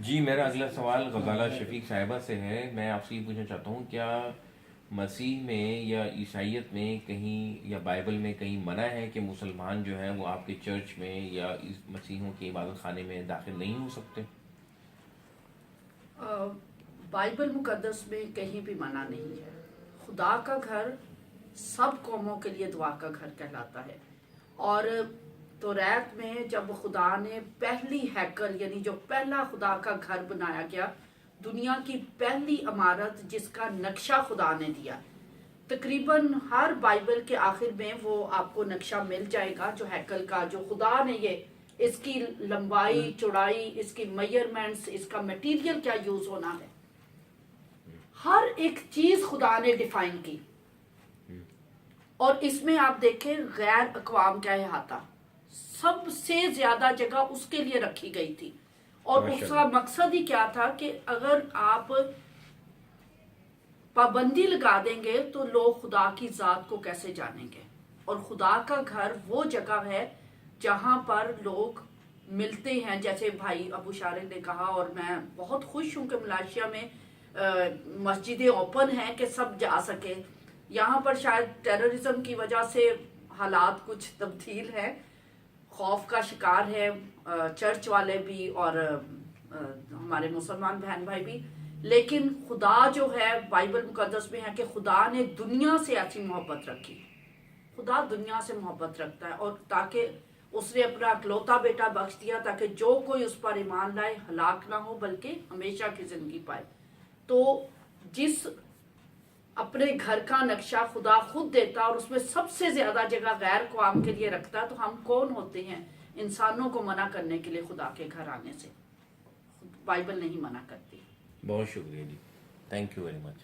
جی میرا اگلا سوال غزالہ شفیق صاحبہ سے ہے. میں آپ سے یہ پوچھنا چاہتا ہوں کیا مسیح میں یا عیسائیت میں کہیں یا بائبل میں کہیں منع ہے کہ مسلمان جو ہیں وہ آپ کے چرچ میں یا اس مسیحوں کے عبادت خانے میں داخل نہیں ہو سکتے؟ بائبل مقدس میں کہیں بھی منع نہیں ہے. خدا کا گھر سب قوموں کے لیے دعا کا گھر کہلاتا ہے. اور توریت میں جب خدا نے پہلی ہیکل یعنی جو پہلا خدا کا گھر بنایا گیا، دنیا کی پہلی عمارت جس کا نقشہ خدا نے دیا، تقریباً ہر بائبل کے آخر میں وہ آپ کو نقشہ مل جائے گا جو ہیکل کا، جو خدا نے یہ اس کی لمبائی چوڑائی، اس کی میئرمنٹس، اس کا میٹیریل کیا یوز ہونا ہے، ہر ایک چیز خدا نے ڈیفائن کی. اور اس میں آپ دیکھیں غیر اقوام کا احاطہ سب سے زیادہ جگہ اس کے لیے رکھی گئی تھی. اور اس کا مقصد ہی کیا تھا کہ اگر آپ پابندی لگا دیں گے تو لوگ خدا کی ذات کو کیسے جانیں گے. اور خدا کا گھر وہ جگہ ہے جہاں پر لوگ ملتے ہیں. جیسے بھائی ابو شارق نے کہا، اور میں بہت خوش ہوں کہ ملائیشیا میں مسجدیں اوپن ہیں کہ سب جا سکے. یہاں پر شاید ٹیررزم کی وجہ سے حالات کچھ تبدیل ہیں، خوف کا شکار ہے چرچ والے بھی اور ہمارے مسلمان بہن بھائی بھی. لیکن خدا جو ہے بائبل مقدس میں ہے کہ خدا نے دنیا سے ایسی محبت رکھی. خدا دنیا سے محبت رکھتا ہے، اور تاکہ اس نے اپنا اکلوتا بیٹا بخش دیا تاکہ جو کوئی اس پر ایمان لائے ہلاک نہ ہو بلکہ ہمیشہ کی زندگی پائے. تو جس اپنے گھر کا نقشہ خدا خود دیتا اور اس میں سب سے زیادہ جگہ غیر قوام کے لیے رکھتا، تو ہم کون ہوتے ہیں انسانوں کو منع کرنے کے لیے خدا کے گھر آنے سے؟ بائبل نہیں منع کرتی. بہت شکریہ جی، تھینک یو ویری مچ.